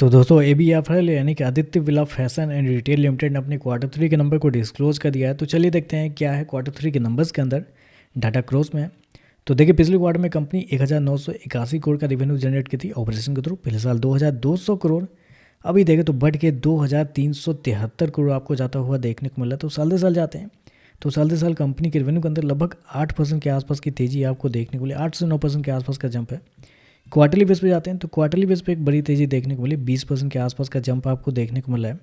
तो दोस्तों ABFRL यानी कि Aditya Birla fashion and retail limited ने अपने क्वार्टर 3 के नंबर को डिस्क्लोज कर दिया है। तो चलिए देखते हैं क्या है क्वार्टर 3 के नंबर्स के अंदर डाटा क्रॉस में है। तो देखिए पिछले क्वार्टर में कंपनी 1981 करोड़ का रेवेन्यू जनरेट की थी ऑपरेशन के थ्रू। पिछले साल 2200 करोड़, अभी देखें तो बढ़ के 2373 करोड़ आपको जाता हुआ देखने को मिला। तो साल दर साल जाते हैं तो साल दर साल कंपनी के रेवेन्यू के अंदर लगभग 8% के आसपास की तेजी आपको देखने को मिली। 8 से 9% के आसपास का जंप है। क्वार्टरली बेस पे जाते हैं तो क्वार्टरली बेस पे एक बड़ी तेज़ी देखने को मिली। 20% के आसपास का जंप आपको देखने को मिला है।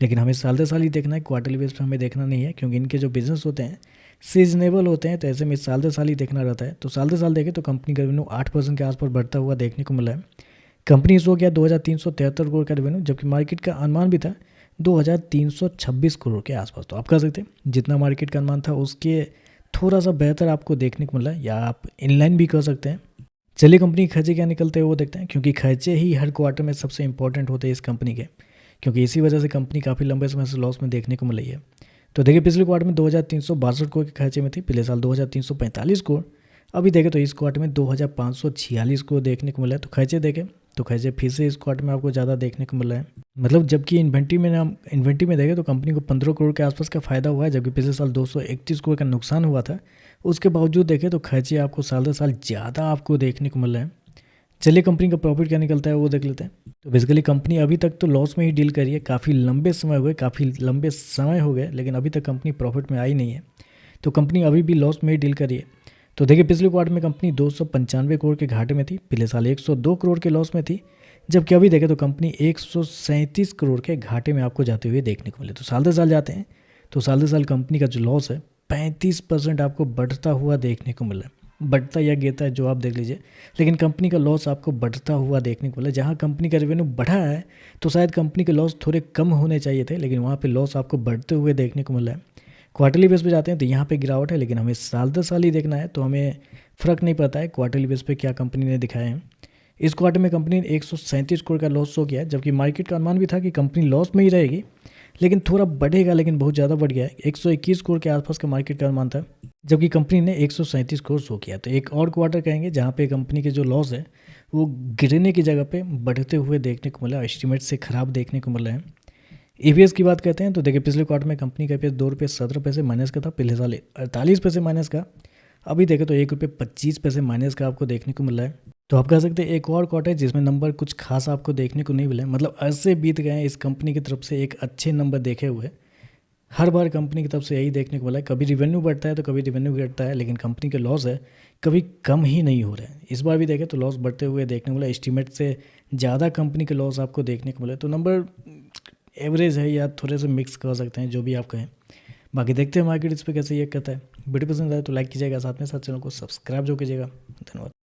लेकिन हमें साल दर साल ही देखना है, क्वार्टरली बेस पे हमें देखना नहीं है, क्योंकि इनके जो बिजनेस होते हैं सीजनेबल होते हैं। तो ऐसे में साल दर साल ही देखना रहता है। तो साल दर साल देखें तो कंपनी का रेवेन्यू 8% के आसपास बढ़ता हुआ देखने को मिला है। कंपनी शो किया 2373 करोड़ का रेवेन्यू, जबकि मार्केट का अनुमान भी था 2326 करोड़ के आसपास। तो आप कह सकते हैं जितना मार्केट का अनुमान था उसके थोड़ा सा बेहतर आपको देखने को मिला है, या आप इनलाइन भी कह सकते हैं। चलिए कंपनी के खर्चे क्या निकलते हैं वो देखते हैं, क्योंकि खर्चे ही हर क्वार्टर में सबसे इंपॉर्टेंट होते हैं इस कंपनी के, क्योंकि इसी वजह से कंपनी काफ़ी लंबे समय से लॉस में देखने को मिल रही है। तो देखिए पिछले क्वार्टर में 2362 करोड़ के खर्चे में थी। पिछले साल 2345 करोड़, अभी देखें तो इस क्वार्टर में 2546 करोड़ देखने को मिला है। तो खर्चे देखें तो खर्चे फिर से इस क्वार्टर में आपको ज़्यादा देखने को मिला है। मतलब जबकि इन्वेंट्री में देखें तो कंपनी को 15 करोड़ के आसपास का फायदा हुआ है, जबकि पिछले साल 231 करोड़ का नुकसान हुआ था। उसके बावजूद देखें तो खर्चे आपको साल दर साल ज़्यादा आपको देखने को मिल रहा है। चलिए कंपनी का प्रॉफिट क्या निकलता है वो देख लेते हैं। तो बेसिकली कंपनी अभी तक तो लॉस में ही डील करी है। काफ़ी लंबे समय हो गए, लेकिन अभी तक कंपनी प्रॉफिट में आई नहीं है। तो कंपनी अभी भी लॉस में ही डील करी है। तो देखिए पिछले क्वार्टर में कंपनी 295 करोड़ के घाटे में थी। पिछले साल 102 करोड़ के लॉस में थी, जबकि अभी देखें तो कंपनी 137 करोड़ के घाटे में आपको जाते हुए देखने को मिले। तो साल दर साल जाते हैं तो साल दर साल कंपनी का जो लॉस है 35% आपको बढ़ता हुआ देखने को मिला। बढ़ता या गिरता है जो आप देख लीजिए, लेकिन कंपनी का लॉस आपको बढ़ता हुआ देखने को मिला। जहाँ कंपनी का रेवेन्यू बढ़ा है तो शायद कंपनी के लॉस थोड़े कम होने चाहिए थे, लेकिन वहाँ पे लॉस आपको बढ़ते हुए देखने को मिला है। क्वार्टरली बेस पे जाते हैं तो यहाँ पे गिरावट है, लेकिन हमें साल दर साल ही देखना है। तो हमें फ़र्क नहीं पड़ता है क्वार्टरली बेस पे क्या कंपनी ने दिखाया है। इस क्वार्टर में कंपनी ने 137 करोड़ का लॉस शो किया है, जबकि मार्केट का अनुमान भी था कि कंपनी लॉस में ही रहेगी, लेकिन थोड़ा बढ़ेगा, लेकिन बहुत ज़्यादा बढ़ गया है। 121 करोड़ के आसपास का मार्केट का अनुमान था, जबकि कंपनी ने 137 करोड़ शो किया। तो एक और क्वार्टर कहेंगे जहाँ पे कंपनी के जो लॉस है वो गिरने की जगह पे बढ़ते हुए देखने को मिला, एस्टिमेट से ख़राब देखने को मिला है। EPS की बात करते हैं तो देखिए पिछले क्वार्टर में कंपनी का EPS 2 रुपये 17 पैसे माइनस का था। पिछले साल 48 पैसे माइनस का, अभी देखें तो 1 रुपये 25 पैसे माइनस का आपको देखने को मिला है। तो आप कह सकते हैं एक और क्वार्टर है जिसमें नंबर कुछ खास आपको देखने को नहीं मिला। मतलब ऐसे बीत गए हैं इस कंपनी की तरफ से एक अच्छे नंबर देखे हुए। हर बार कंपनी की तरफ से यही देखने को मिला है, कभी रेवेन्यू बढ़ता है तो कभी रेवेन्यू घटता है, लेकिन कंपनी के लॉस है कभी कम ही नहीं हो रहा है। इस बार भी देखें तो लॉस बढ़ते हुए देखने को मिला। एस्टीमेट से ज़्यादा कंपनी के लॉस आपको देखने को मिला। तो नंबर एवरेज है या थोड़े से मिक्स कर सकते हैं, जो भी आप कहें। बाकी देखते हैं मार्केट इस पर कैसे ये कहता है। वीडियो पसंद आए तो लाइक कीजिएगा, साथ में साथ चैनल को सब्सक्राइब जो कीजिएगा। धन्यवाद।